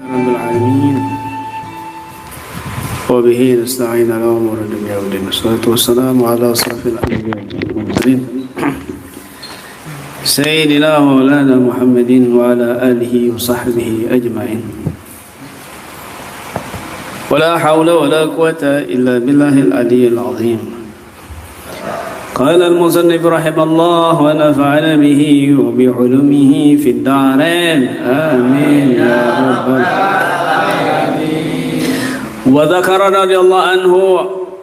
Rabbil alamin. Wa bihi nasta'in ala umuri dunya wa din. Wassalatu wassalamu ala asrafil anbiya'i wal mursalin. Sayyidina Maulana Muhammadin wa ala alihi wa sahbihi ajma'in. Wala hawla wala quwwata illa billahil aliyyil azim. قال المصنف رحمه الله ونفعنا به وبعلومه في الدارين آمين يا رب العالمين. وذكر رضي الله عنه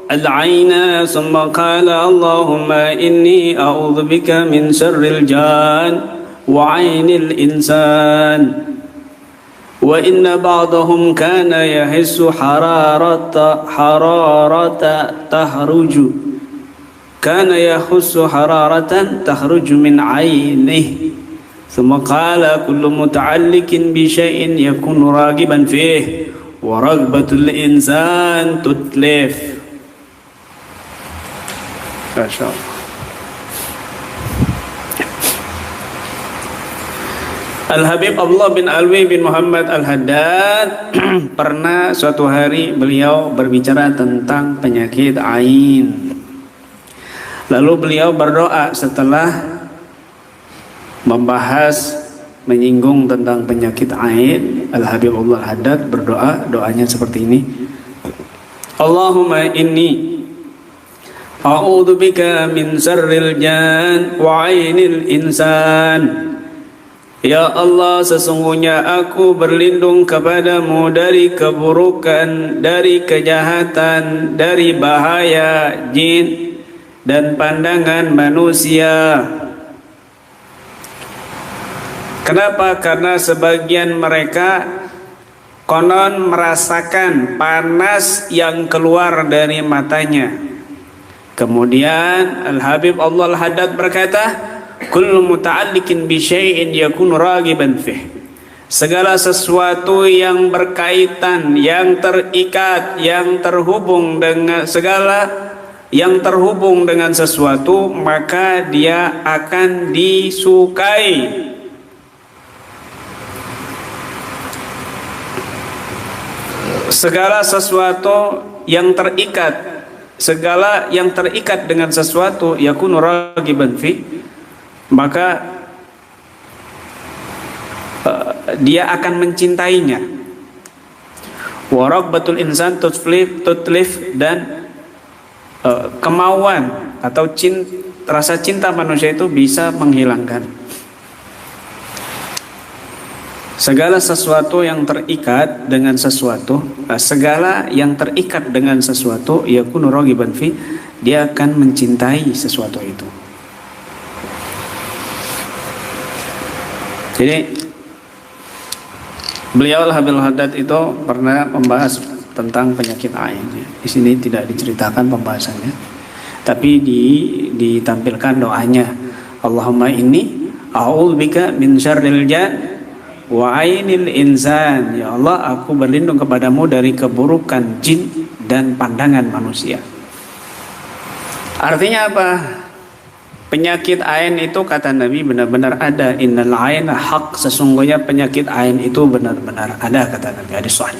العين ثم قال اللهم إني أعوذ بك من شر الجان وعين الإنسان وإن بعضهم كان يحس حرارة تخرج من عينه ثم قال كل متعلق بشيء يكون راغبا فيه ورغبة الإنسان تتلف. ما شاء الله. Al-Habib Abdullah bin Alwi bin Muhammad Al-Haddad pernah suatu hari beliau berbicara tentang penyakit ain. Lalu beliau berdoa setelah membahas menyinggung tentang penyakit ain. Al-Habib Abdullah Al-Haddad berdoa, doanya seperti ini. Allahumma inni a'udzu bika min syarril jan wa 'ainil insan. Ya Allah, sesungguhnya aku berlindung kepadamu dari keburukan, dari kejahatan, dari bahaya jin dan pandangan manusia. Kenapa? Karena sebagian mereka konon merasakan panas yang keluar dari matanya. Kemudian Al-Habib Allah Al-Haddad berkata, kullu muta'alliqin bi syai'in yakunu ragiban fih. Segala sesuatu yang berkaitan, yang terikat, yang terhubung dengan sesuatu, maka dia akan disukai. Segala sesuatu yang terikat dengan sesuatu yakunu ragiban fi, maka dia akan mencintainya. Wa raghbatul insan tutlif, dan kemauan atau rasa cinta manusia itu bisa menghilangkan. Segala sesuatu yang terikat dengan sesuatu, yakunu ragiban fi, dia akan mencintai sesuatu itu. Jadi beliau Al-Habib Al-Haddad itu pernah membahas tentang penyakit ain. Di sini tidak diceritakan pembahasannya, tapi ditampilkan doanya. Allahumma inni a'udzubika min syarril jan wa 'ainil insan. Ya Allah, aku berlindung kepadamu dari keburukan jin dan pandangan manusia. Artinya apa? Penyakit ain itu kata Nabi benar-benar ada. Innal aina haq, sesungguhnya penyakit ain itu benar-benar ada kata Nabi, hadis sahih.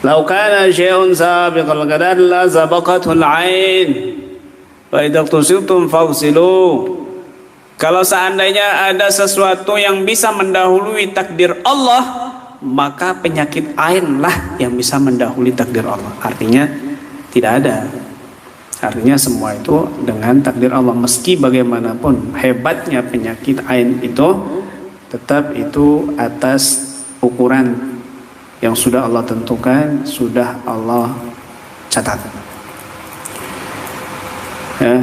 Lau kana syai'un sabiqal qadar la sabaqatul ain wa idza tusibtum faghsilu. Kalau seandainya ada sesuatu yang bisa mendahului takdir Allah, maka penyakit ain lah yang bisa mendahului takdir Allah. Artinya tidak ada. Artinya semua itu dengan takdir Allah. Meski bagaimanapun hebatnya penyakit ain itu, tetap itu atas ukuran yang sudah Allah tentukan, sudah Allah catat. Ya.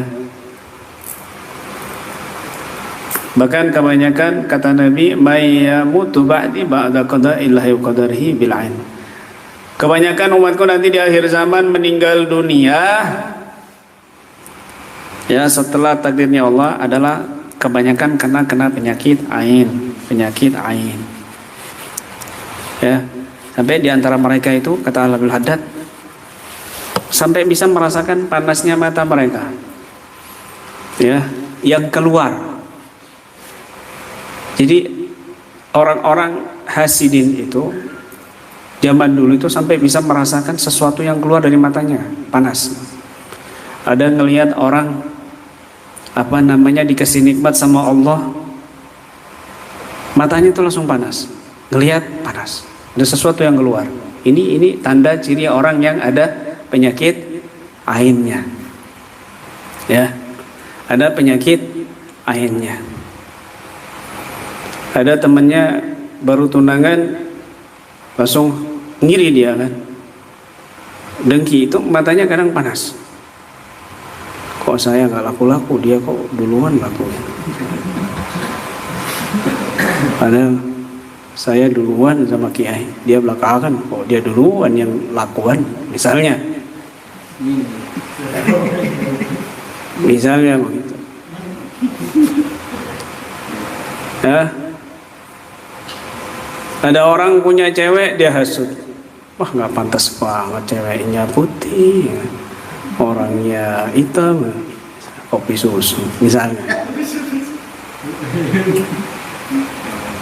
Bahkan kebanyakan kata Nabi, may yamutu ba'di ba'da qada'illahi wa qadarihi bil ain. Kebanyakan umatku nanti di akhir zaman meninggal dunia, ya, setelah takdirnya Allah adalah kebanyakan kena penyakit ain. Ya, sampai di antara mereka itu kata Al-Habib Al-Haddad sampai bisa merasakan panasnya mata mereka. Ya, yang keluar. Jadi orang-orang hasidin itu zaman dulu itu sampai bisa merasakan sesuatu yang keluar dari matanya, panas. Ada ngelihat orang dikasih nikmat sama Allah, matanya itu langsung panas, ngelihat panas, ada sesuatu yang keluar. Ini tanda ciri orang yang ada penyakit ainnya, ya, ada penyakit ainnya. Ada temannya baru tunangan langsung ngiri dia kan, dengki, itu matanya kadang panas. Kok saya nggak laku-laku, dia kok duluan laku. Padahal saya duluan sama kiai, dia belakangan, kok dia duluan yang lakuan, misalnya begitu. Ya. Ada orang punya cewek, dia hasut. Wah, nggak pantas banget ceweknya putih, orangnya hitam, kopi susu, misalnya.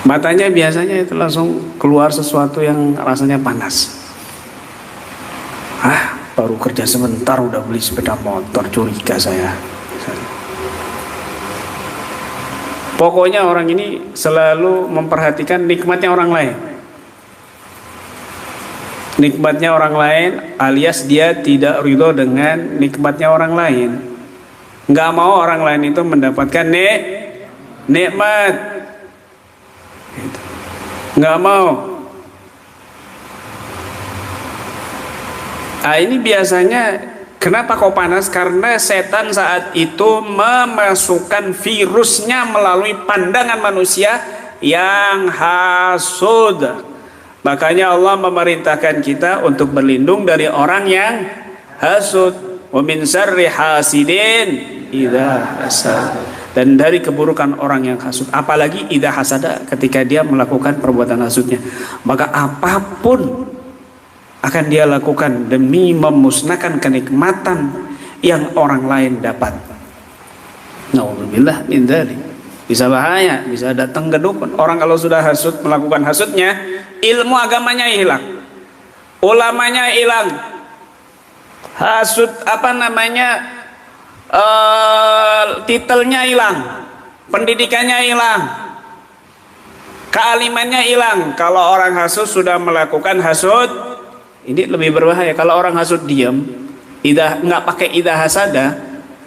Matanya biasanya itu langsung keluar sesuatu yang rasanya panas. Baru kerja sebentar udah beli sepeda motor, curiga saya. Pokoknya orang ini selalu memperhatikan nikmatnya orang lain. Nikmatnya orang lain, alias dia tidak ridho dengan nikmatnya orang lain. Nggak mau orang lain itu mendapatkan nikmat. Nggak mau. Ini biasanya kenapa kok panas? Karena setan saat itu memasukkan virusnya melalui pandangan manusia yang hasud. Makanya Allah memerintahkan kita untuk berlindung dari orang yang hasud. Wa min syarri hasidin idza hasad. Dan dari keburukan orang yang hasud, apalagi idza hasada, ketika dia melakukan perbuatan hasudnya, maka apapun akan dia lakukan demi memusnahkan kenikmatan yang orang lain dapat. Nauzubillah min dzalik. Bisa bahaya, bisa datang ke dukun. Orang kalau sudah hasud, melakukan hasudnya, ilmu agamanya hilang, ulamanya hilang, hasud titelnya hilang, pendidikannya hilang, kealimannya hilang. Kalau orang hasud sudah melakukan hasud, ini lebih berbahaya. Kalau orang hasud diam, nggak pakai idza hasada,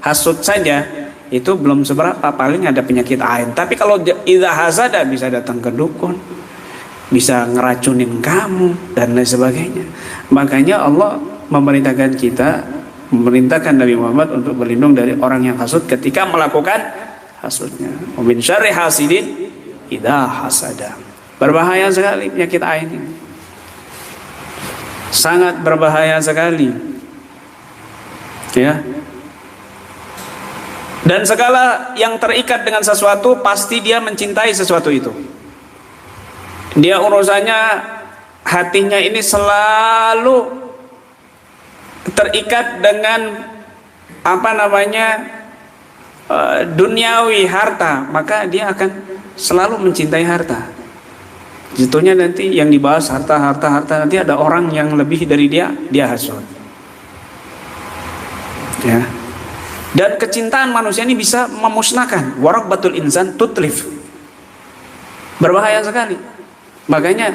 hasud saja, itu belum seberapa, paling ada penyakit ain. Tapi kalau idza hasada bisa datang ke dukun, bisa ngeracunin kamu dan lain sebagainya. Makanya Allah memerintahkan Nabi Muhammad untuk berlindung dari orang yang hasud ketika melakukan hasudnya. Wa min syarri hasidin idza hasada. Berbahaya sekali penyakit ain ini. Sangat berbahaya sekali, ya. Dan segala yang terikat dengan sesuatu pasti dia mencintai sesuatu itu. Dia urusannya, hatinya ini selalu terikat dengan duniawi, harta, maka dia akan selalu mencintai harta. Jatuhnya nanti yang dibahas harta, nanti ada orang yang lebih dari dia hasud, ya. Dan kecintaan manusia ini bisa memusnahkan. Waraqbatul insan tutlif. Berbahaya sekali. Makanya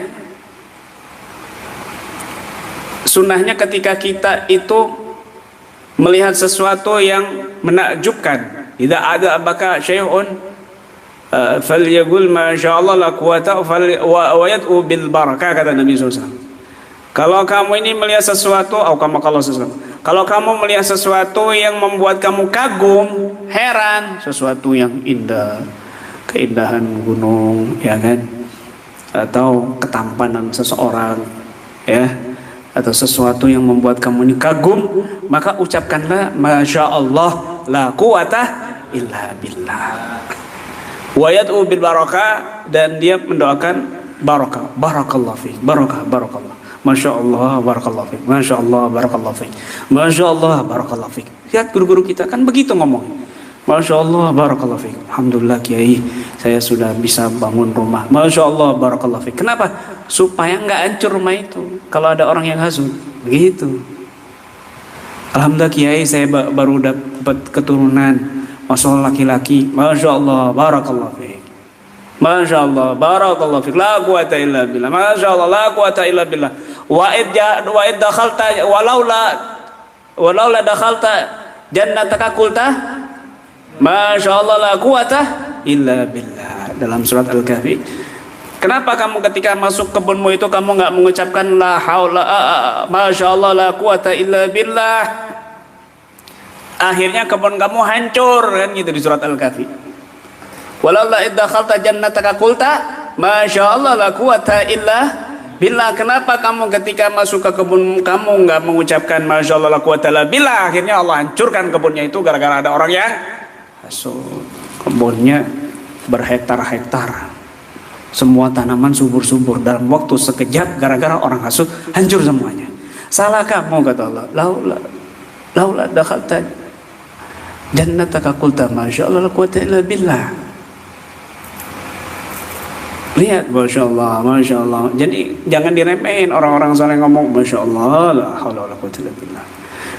sunnahnya ketika kita itu melihat sesuatu yang menakjubkan, idza ada baka syai'un falyaqul masyaallah la quwata wa yad'u bil barakah, kata Nabi SAW. Kalau kamu ini melihat sesuatu, kalau kamu melihat sesuatu yang membuat kamu kagum, heran, sesuatu yang indah, keindahan gunung, ya kan, atau ketampanan seseorang, ya, atau sesuatu yang membuat kamu ini kagum, maka ucapkanlah masyaallah la quwata illa billah. Wa yad'u bil barakah, dan dia mendoakan barakah, barakallahu fiik, barakallah. Masya Allah, barakallahu fiik, Masya Allah, barakallahu fiik, Masya Allah, barakallahu fiik. Lihat guru-guru kita kan begitu ngomong. Masya Allah, barakallahu fiik. Alhamdulillah Kiai, saya sudah bisa bangun rumah. Masya Allah, barakallahu fiik. Kenapa? Supaya nggak hancur rumah itu kalau ada orang yang hasud. Begitu. Alhamdulillah Kiai, saya baru dapat keturunan. Masya Allah laki-laki. Masya Allah, barakallahu fiik. Masya Allah, barakallahu fiik. La quwata illa billah. Masya Allah, la quwata illa billah. Wa id dakhalta walaula dakhalta jannataka qulta Masya Allah la quwata illa billah. Dalam surat Al-Kahfi. Kenapa kamu ketika masuk kebunmu itu kamu nggak mengucapkan la haula Masya Allah la quwata illa billah? Akhirnya kebun kamu hancur kan gitu di surat Al-Kahfi. Walau la iddakhalta jannataka qulta Masya Allah la quwata illa billah. Kenapa kamu ketika masuk ke kebun kamu nggak mengucapkan Masya Allah la quwata illa billah? Akhirnya Allah hancurkan kebunnya itu gara-gara ada orang yang hasud. Kebunnya berhektar-hektar, semua tanaman subur-subur, dalam waktu sekejap gara-gara orang hasud hancur semuanya. Salah kamu kata Allah. Laula dakhalta jannataka qulta Masya Allah la quwata illa billah. Lihat, Masya Allah, Masya Allah. Jadi jangan diremehin orang-orang saleh ngomong Masya Allah la haula wala quwata illa billah.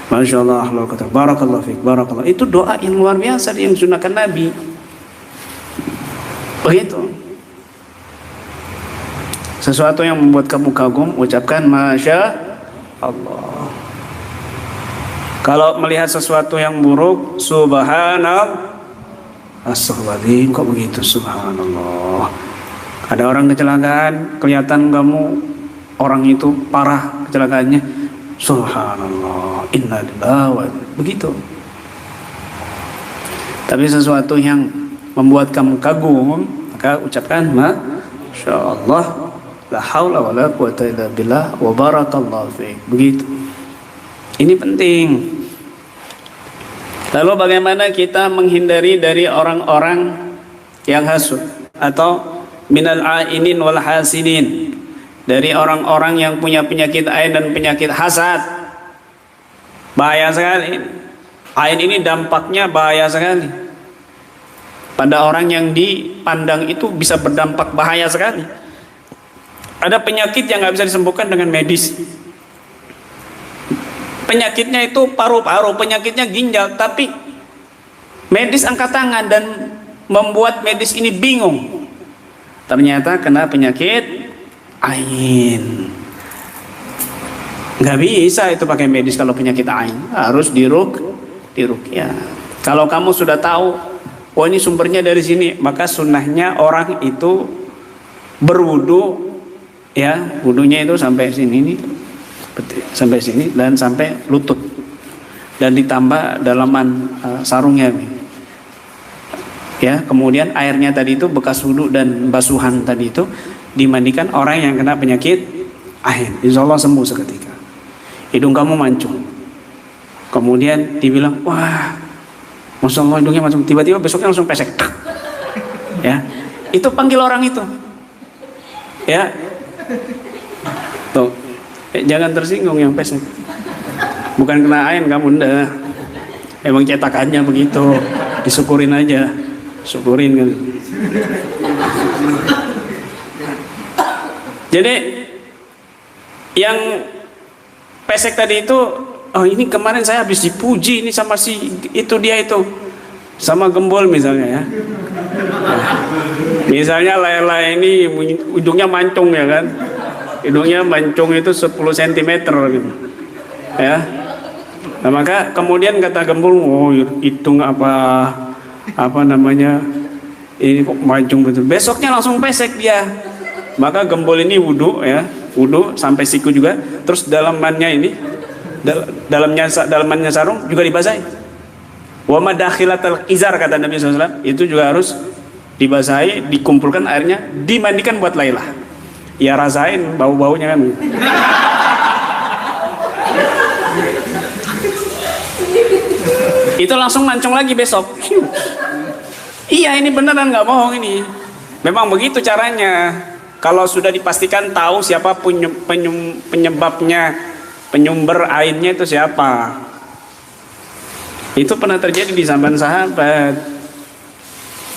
Masya Allah, barakallahu fiik, barakallah. Itu doa yang luar biasa yang disunahkan Nabi. Begitu. Sesuatu yang membuat kamu kagum, ucapkan Masya Allah. Kalau melihat sesuatu yang buruk, Subhanallah. Astagfirullahaladzim, kok begitu? Subhanallah. Ada orang kecelakaan, kelihatan kamu orang itu parah kecelakaannya. Subhanallah, innalillahi wa begitu. Tapi sesuatu yang membuat kamu kagum, maka ucapkan Masya Allah, la haula wala quwata illa billah wa barakallahu fiik. Begitu. Ini penting. Lalu bagaimana kita menghindari dari orang-orang yang hasud atau minal ainin wal hasidin, dari orang-orang yang punya penyakit ain dan penyakit hasad? Bahaya sekali. Ain ini dampaknya bahaya sekali. Pada orang yang dipandang itu bisa berdampak bahaya sekali. Ada penyakit yang nggak bisa disembuhkan dengan medis. Penyakitnya itu paru-paru, penyakitnya ginjal, tapi medis angkat tangan dan membuat medis ini bingung. Ternyata kena penyakit ain. Nggak bisa itu pakai medis kalau penyakit ain, harus diruqyah. Kalau kamu sudah tahu, oh ini sumbernya dari sini, maka sunnahnya orang itu berwudu, ya wudunya itu sampai sini nih, sampai sini dan sampai lutut, dan ditambah dalaman sarungnya. Ya, kemudian airnya tadi itu bekas wudu dan basuhan tadi itu dimandikan orang yang kena penyakit ain. Insya Allah sembuh seketika. Hidung kamu mancung. Kemudian dibilang, wah, Masya Allah hidungnya mancung. Tiba-tiba besoknya langsung pesek. Ya, itu panggil orang itu. Ya, tuh, jangan tersinggung yang pesek. Bukan kena ain kamu, ndak. Emang cetakannya begitu. Disyukurin aja. Syukurin kan. Jadi yang pesek tadi itu, oh ini kemarin saya habis dipuji ini sama si itu dia itu, sama gembul misalnya ya. Misalnya lele ini ujungnya mancung ya kan, hidungnya mancung itu 10 cm gitu, ya. Nah, maka kemudian kata gembul, oh hitung apa namanya ini kok mancung betul. Besoknya langsung pesek dia. Maka gembul ini wudu ya, wudu sampai siku juga, terus dalamannya ini dalamannya sarung juga dibasahi. Wa madakhilatal izar kata Nabi SAW, itu juga harus dibasahi, dikumpulkan airnya, dimandikan buat Lailah. Ya rasain bau-baunya kan. Itu langsung mancung lagi besok. Iya ini beneran nggak bohong ini. Memang begitu caranya. Kalau sudah dipastikan tahu siapa penyebabnya, penyumber ainnya itu siapa. Itu pernah terjadi di zaman sahabat.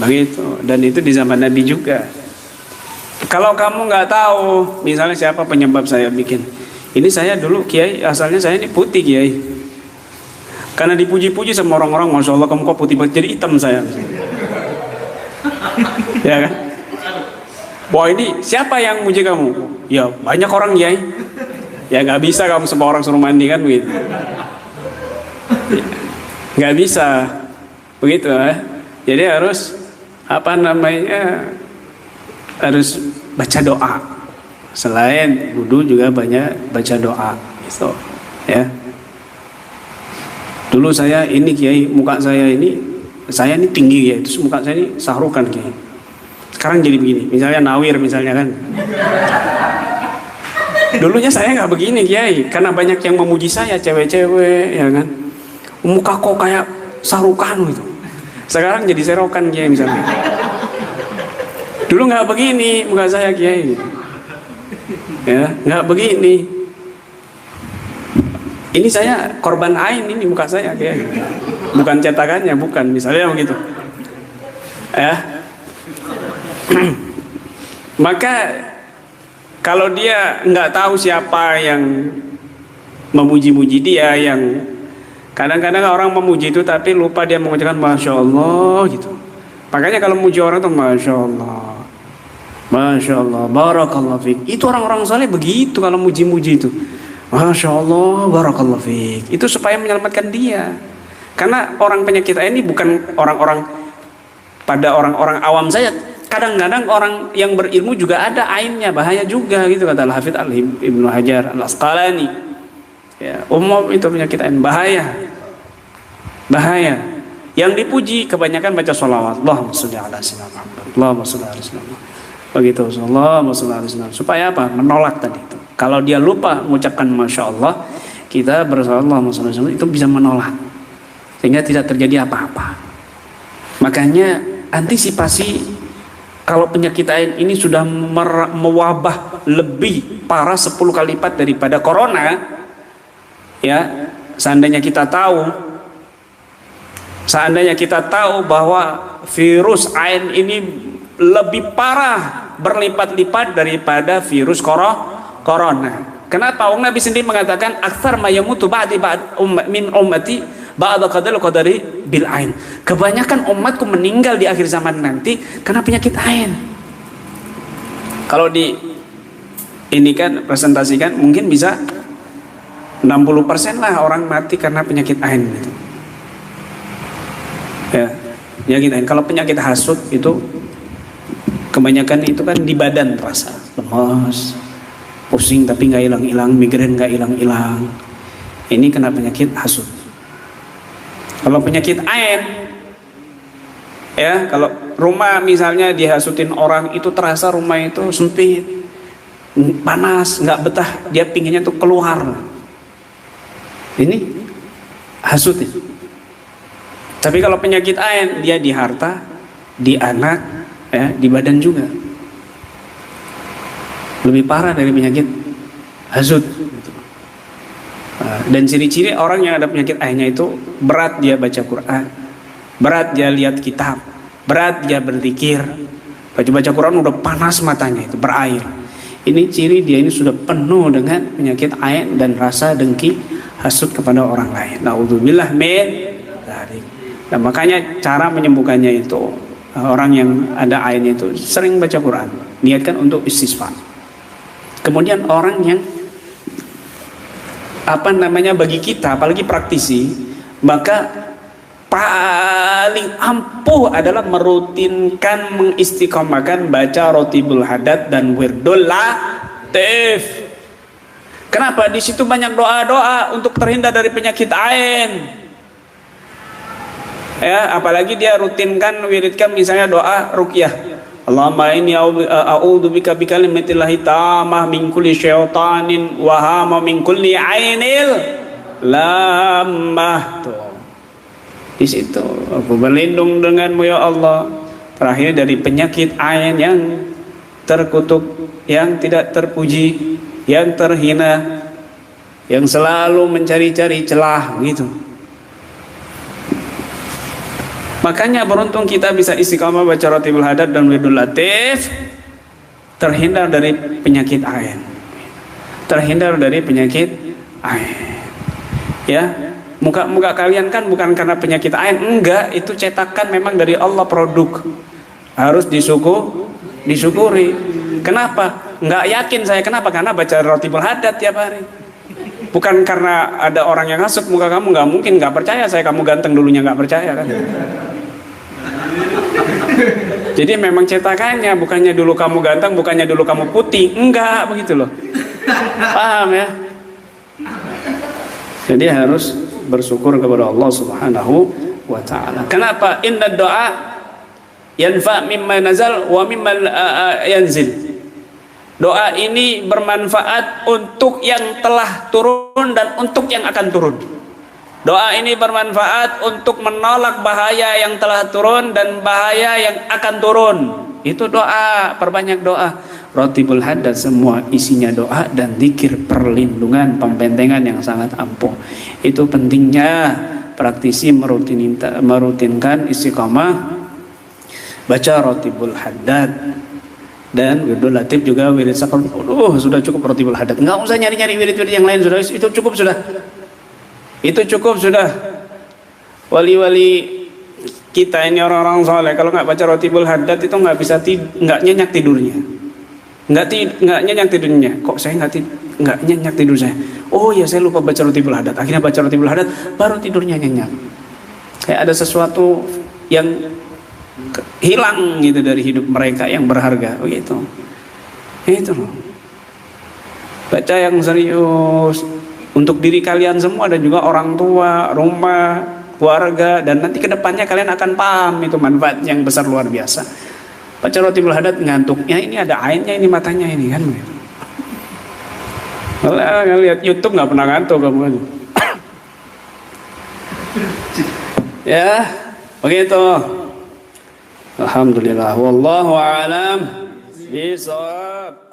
Begitu. Dan itu di zaman Nabi juga. Kalau kamu nggak tahu, misalnya siapa penyebab saya bikin. Ini saya dulu kiai, asalnya saya ini putih kiai. Karena dipuji-puji sama orang-orang, Masya Allah kamu kok putih banget, jadi hitam saya. Ya kan? Wah ini siapa yang muji kamu? Ya banyak orang kiai. Ya nggak bisa kamu semua orang suruh mandi kan begitu. Nggak bisa begitu ya. Jadi harus apa namanya, harus baca doa. Selain wudu juga banyak baca doa gitu ya. Dulu saya ini kiai, muka saya ini tinggi ya, terus muka saya ini sahrukan kiai. Sekarang jadi begini, misalnya nawir misalnya kan. Dulunya saya nggak begini kiai, karena banyak yang memuji saya, cewek-cewek ya kan. Muka kok kayak sahrukan gitu. Sekarang jadi serokan kiai misalnya. Dulu nggak begini muka saya kiai. Ya, nggak begini. Ini saya korban ain ini muka saya kiai. Bukan cetakannya, bukan, misalnya begitu. Ya. Maka kalau dia nggak tahu siapa yang memuji-muji dia, yang kadang-kadang orang memuji itu tapi lupa dia mengucapkan Masya Allah gitu. Makanya kalau memuji orang itu Masya Allah, Masya Allah, Barakallah fiik. Itu orang-orang saleh begitu kalau muji-muji itu. Masya Allah, Barakallah fiik. Itu supaya menyelamatkan dia. Karena orang penyakit ini bukan orang-orang, pada orang-orang awam saja. Kadang-kadang orang yang berilmu juga ada ainnya, bahaya juga gitu kata Al-Hafidz Ibnu Hajar Al-Asqalani. Ya, umum itu penyakit ain bahaya. Bahaya. Yang dipuji kebanyakan baca sholawat. Allahumma sholli ala sayyidina Muhammad. Allahumma sholli ala sayyidina Muhammad. Begitu, Allahumma sholli ala sayyidina. Supaya apa? Menolak tadi itu. Kalau dia lupa mengucapkan Masya Allah, kita bersalawat Allahumma sholli ala sayyidina, itu bisa menolak. Sehingga tidak terjadi apa-apa. Makanya antisipasi kalau penyakit ain ini sudah mewabah lebih parah 10 kali lipat daripada corona, ya, seandainya kita tahu bahwa virus ain ini lebih parah berlipat-lipat daripada virus corona. Kenapa? Nabi sendiri mengatakan aktsar ma yamutu ba'di min ummati ba'da qadari bil ain. Kebanyakan umatku meninggal di akhir zaman nanti karena penyakit ain. Kalau di ini kan presentasikan mungkin bisa 60% lah orang mati karena penyakit ain gitu. Ya, penyakit ain. Kalau penyakit hasut itu kebanyakan itu kan di badan terasa, lemas, pusing tapi nggak hilang-hilang, migrain nggak hilang-hilang. Ini kena penyakit hasut. Kalau penyakit ain, ya, kalau rumah misalnya dihasutin orang itu terasa rumah itu sempit, panas, nggak betah, dia pinginnya tuh keluar. Ini hasut itu. Tapi kalau penyakit ain, dia di harta, di anak, ya, di badan juga. Lebih parah dari penyakit hasut. Dan ciri-ciri orang yang ada penyakit ainnya itu berat dia baca Quran, berat dia lihat kitab, berat dia berzikir. Baca Quran udah panas matanya itu berair. Ini ciri dia ini sudah penuh dengan penyakit ain dan rasa dengki hasut kepada orang lain. Naudzubillah min dzalik. Nah, makanya cara menyembuhkannya itu orang yang ada ainnya itu sering baca Quran, niatkan untuk istisqa. Kemudian orang yang bagi kita apalagi praktisi, maka paling ampuh adalah merutinkan, mengistiqomahkan baca rotibul hadat dan wirdul latif. Kenapa? Di situ banyak doa-doa untuk terhindar dari penyakit ain. Ya, apalagi dia rutinkan wiridkan misalnya doa ruqyah. Allahumma inni a'udzubika bikalimatillahi tammah min kulli syaitanin wa hama min kulli ainil lamah. Tuh. Di situ aku berlindung denganmu ya Allah, terakhir dari penyakit ain yang terkutuk, yang tidak terpuji, yang terhina, yang selalu mencari-cari celah gitu. Makanya beruntung kita bisa istiqamah baca Ratibul Hadad dan Wiridul Latif, terhindar dari penyakit ain. Terhindar dari penyakit ain. Ya, muka kalian kan bukan karena penyakit ain, enggak, itu cetakan memang dari Allah, produk. Harus disyukuri. Kenapa? Enggak yakin saya, kenapa? Karena baca Ratibul Hadad tiap hari. Bukan karena ada orang yang hasut muka kamu, nggak mungkin, nggak percaya saya kamu ganteng dulunya, nggak percaya kan? Jadi memang cetakannya, bukannya dulu kamu ganteng, bukannya dulu kamu putih, enggak begitu loh. Paham ya? Jadi harus bersyukur kepada Allah Subhanahu wa Ta'ala. Kenapa? Inna doa yanfa mimma nazal wa mimma yanzil. Doa ini bermanfaat untuk yang telah turun dan untuk yang akan turun. Doa ini bermanfaat untuk menolak bahaya yang telah turun dan bahaya yang akan turun. Itu doa, perbanyak doa. Ratibul Hadad semua isinya doa dan zikir, perlindungan, pembentengan yang sangat ampuh. Itu pentingnya praktisi merutinkan istiqamah baca Ratibul Hadad. Dan Wiridul Latif juga wirid sakral. Sudah cukup Ratibul Hadad. Enggak usah nyari-nyari wirid-wirid yang lain, sudah itu cukup sudah. Itu cukup sudah. Wali-wali kita ini orang-orang soleh kalau nggak baca Ratibul Hadad itu nggak bisa nggak nyenyak tidurnya. Nggak nyenyak tidurnya. Kok saya nggak nyenyak tidur saya? Oh ya, saya lupa baca Ratibul Hadad. Akhirnya baca Ratibul Hadad baru tidurnya nyenyak. Kayak ada sesuatu yang hilang gitu dari hidup mereka yang berharga, begitu. Itu loh. Baca yang serius untuk diri kalian semua dan juga orang tua, rumah, keluarga, dan nanti kedepannya kalian akan paham itu manfaat yang besar luar biasa. Baca Ratibul Hadad ngantuknya ini ada ainnya ini matanya ini kan. Kalau lihat YouTube nggak pernah ngantuk kamu kan. Ya, begitu. Alhamdulillah, wallahu a'lam bishawab.